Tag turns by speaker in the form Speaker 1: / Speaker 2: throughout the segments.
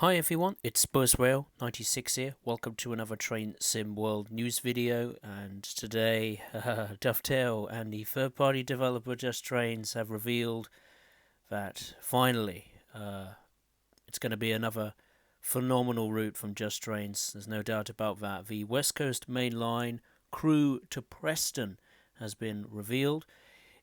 Speaker 1: Hi everyone, it's BuzzRail96 here. Welcome to another Train Sim World news video. And today, Dovetail and the third-party developer Just Trains have revealed that finally, it's going to be another phenomenal route from Just Trains. There's no doubt about that. The West Coast Main Line Crewe to Preston has been revealed.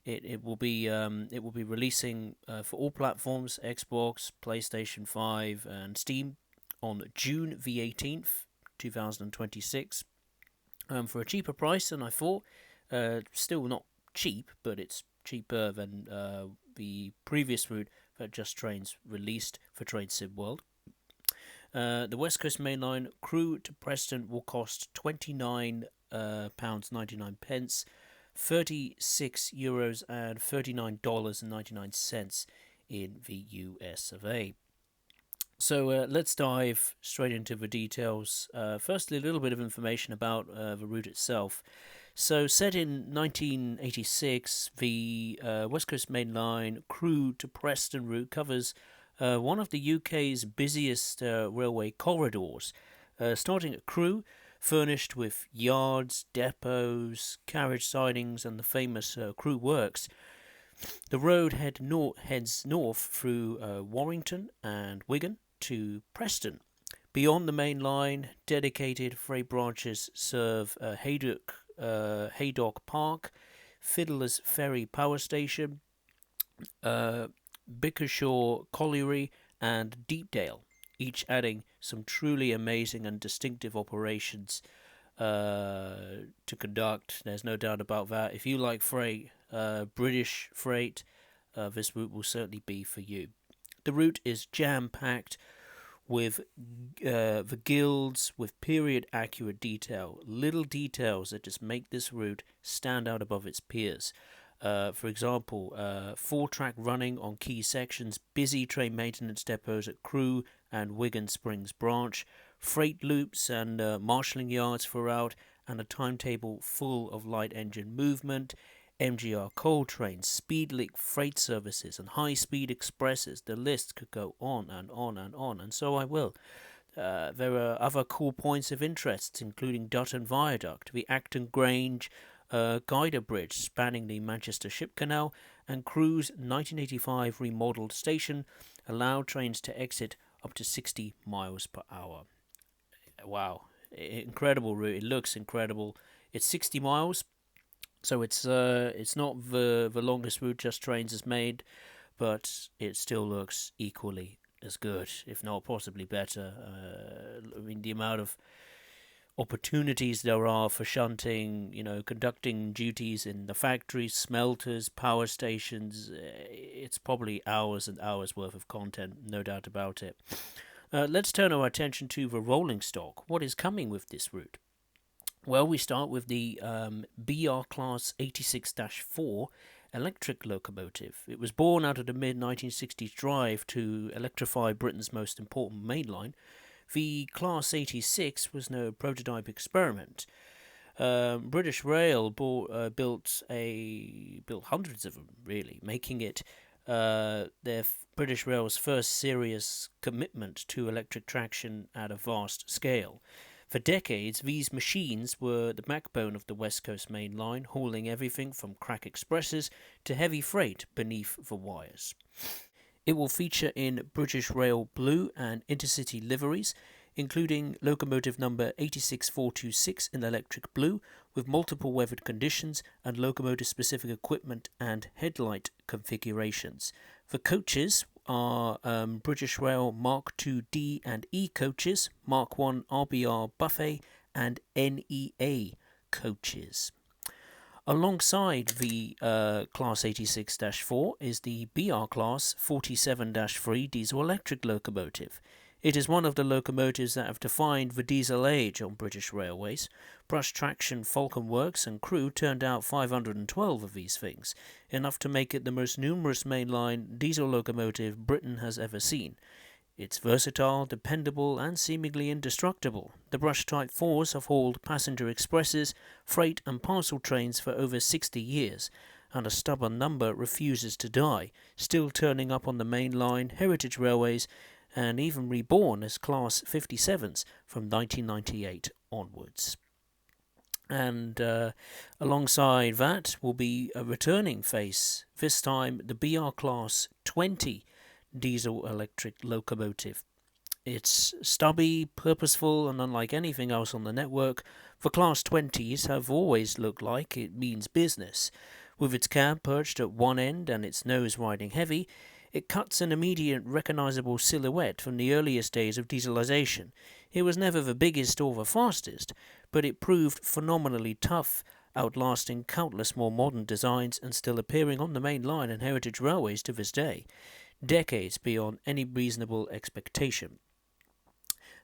Speaker 1: It will be releasing for all platforms: Xbox, PlayStation 5, and Steam on June the 18th, 2026. For a cheaper price than I thought. Still not cheap, but it's cheaper than the previous route that Just Trains released for Train Sim World. The West Coast Main Line Crewe to Preston will cost £29.99. €36 and $39.99 in the US of A. So let's dive straight into the details. Firstly, a little bit of information about the route itself. So, set in 1986, the West Coast Main Line Crewe to Preston route covers one of the UK's busiest railway corridors, starting at Crewe, furnished with yards, depots, carriage sidings, and the famous Crewe Works. The road heads north through Warrington and Wigan to Preston. Beyond the main line, dedicated freight branches serve Haydock Park, Fiddler's Ferry Power Station, Bickershaw Colliery, and Deepdale, each adding some truly amazing and distinctive operations to conduct. There's no doubt about that. If you like freight, British freight, this route will certainly be for you. The route is jam-packed with the guilds with period-accurate detail, little details that just make this route stand out above its peers. For example, 4-track running on key sections, busy train maintenance depots at Crewe and Wigan Springs branch, freight loops and marshalling yards throughout, and a timetable full of light engine movement, MGR coal trains, Speedlink freight services, and high-speed expresses. The list could go on and on and on, and so I will. There are other cool points of interest, including Dutton Viaduct, the Acton Grange Guider Bridge spanning the Manchester Ship Canal, and Crewe's 1985 remodelled station allowed trains to exit up to 60 miles per hour. Wow, incredible route. It looks incredible. It's 60 miles, so it's not the longest route Just Trains has made, but it still looks equally as good, if not possibly better. I mean, the amount of opportunities there are for shunting, conducting duties in the factories, smelters, power stations. It's probably hours and hours worth of content, no doubt about it. Let's turn our attention to the rolling stock. What is coming with this route? Well, we start with the BR Class 86-4 electric locomotive. It was born out of the mid-1960s drive to electrify Britain's most important main line. The Class 86 was no prototype experiment. British Rail built hundreds of them, really, making it British Rail's first serious commitment to electric traction at a vast scale. For decades, these machines were the backbone of the West Coast Main Line, hauling everything from crack expresses to heavy freight beneath the wires. It will feature in British Rail Blue and Intercity liveries, including locomotive number 86426 in electric blue, with multiple weathered conditions and locomotive-specific equipment and headlight configurations. The coaches are British Rail Mark II D and E coaches, Mark I RBR Buffet, and NEA coaches. Alongside the Class 86-4 is the BR Class 47-3 diesel-electric locomotive. It is one of the locomotives that have defined the diesel age on British railways. Brush Traction, Falcon Works and Crewe turned out 512 of these things, enough to make it the most numerous mainline diesel locomotive Britain has ever seen. It's versatile, dependable, and seemingly indestructible. The Brush Type 4s have hauled passenger expresses, freight and parcel trains for over 60 years, and a stubborn number refuses to die, still turning up on the main line, heritage railways, and even reborn as Class 57s from 1998 onwards. And alongside that will be a returning face, this time the BR Class 20 diesel electric locomotive. It's stubby, purposeful, and unlike anything else on the network, the Class 20s have always looked like it means business. With its cab perched at one end and its nose riding heavy, it cuts an immediate recognisable silhouette from the earliest days of dieselisation. It was never the biggest or the fastest, but it proved phenomenally tough, outlasting countless more modern designs and still appearing on the main line and heritage railways to this day, decades beyond any reasonable expectation.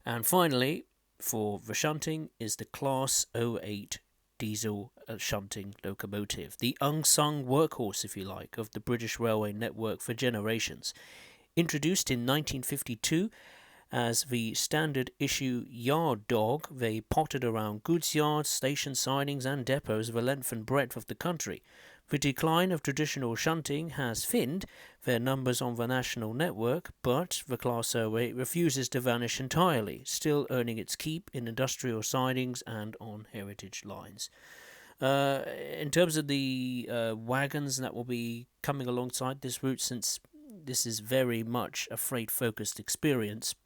Speaker 1: And finally, for the shunting, is the Class 08 diesel shunting locomotive, the unsung workhorse, if you like, of the British railway network for generations. Introduced in 1952 as the standard issue yard dog, they potted around goods yards, station sidings and depots the length and breadth of the country. The decline of traditional shunting has thinned their numbers on the national network, but the Class 08 refuses to vanish entirely, still earning its keep in industrial sidings and on heritage lines. In terms of the wagons that will be coming alongside this route, since this is very much a freight-focused experience,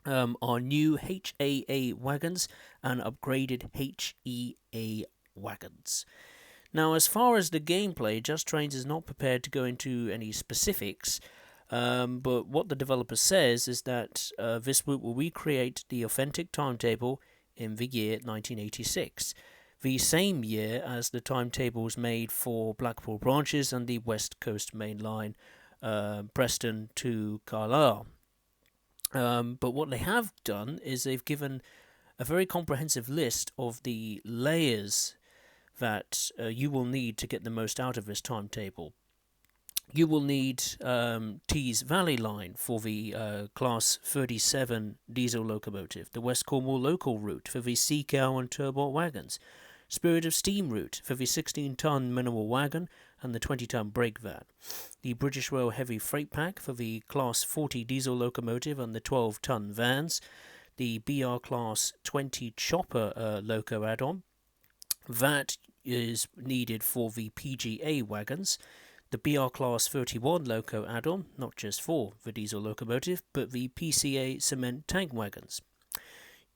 Speaker 1: are new HAA wagons and upgraded HEA wagons. Now, as far as the gameplay, Just Trains is not prepared to go into any specifics, but what the developer says is that this route will recreate the authentic timetable in the year 1986, the same year as the timetables made for Blackpool branches and the West Coast Main Line, Preston to Carlisle. But what they have done is they've given a very comprehensive list of the layers that you will need to get the most out of this timetable. You will need Tees Valley Line for the Class 37 diesel locomotive, the West Cornwall local route for the Sea Cow and Turbot wagons, Spirit of Steam route for the 16-ton minimal wagon and the 20-ton brake van, the British Rail Heavy Freight Pack for the Class 40 diesel locomotive and the 12-ton vans, the BR Class 20 chopper loco add-on. That is needed for the PGA wagons, the BR Class 31 loco add-on, not just for the diesel locomotive, but the PCA cement tank wagons.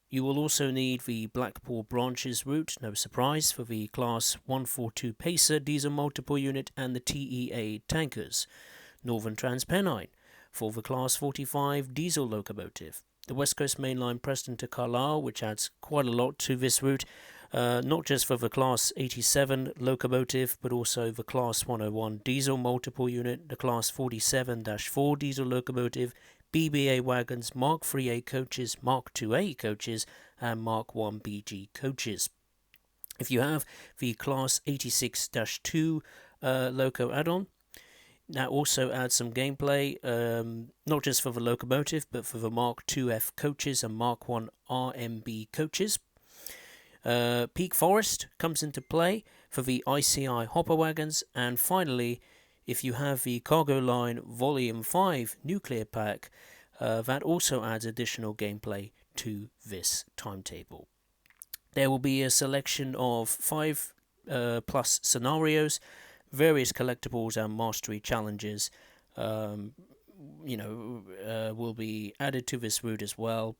Speaker 1: You will also need the Blackpool branches route, no surprise, for the Class 142 Pacer diesel multiple unit and the TEA tankers, Northern Transpennine for the Class 45 diesel locomotive, the West Coast Main Line Preston to Carlisle, which adds quite a lot to this route, not just for the Class 87 locomotive, but also the Class 101 diesel multiple unit, the Class 47-4 diesel locomotive, BBA wagons, Mark 3A coaches, Mark 2A coaches, and Mark 1 BG coaches. If you have the Class 86-2 loco add-on, that also adds some gameplay, not just for the locomotive, but for the Mark 2F coaches and Mark 1 RMB coaches. Peak Forest comes into play for the ICI hopper wagons, and finally, if you have the Cargo Line Volume 5 nuclear pack, that also adds additional gameplay to this timetable. There will be a selection of 5 plus scenarios, various collectibles and mastery challenges will be added to this route as well.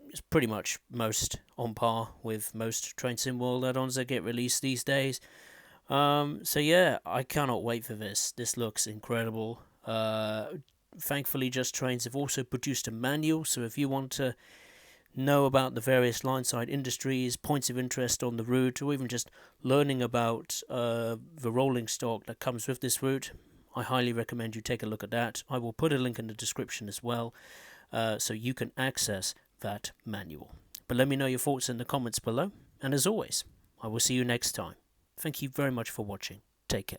Speaker 1: It's pretty much most on par with most Train Sim World add-ons that get released these days. So yeah, I cannot wait for this. This looks incredible. Thankfully, Just Trains have also produced a manual, so if you want to know about the various lineside industries, points of interest on the route, or even just learning about the rolling stock that comes with this route, I highly recommend you take a look at that. I will put a link in the description as well, so you can access that manual. But let me know your thoughts in the comments below, and as always, I will see you next time. Thank you very much for watching. Take care.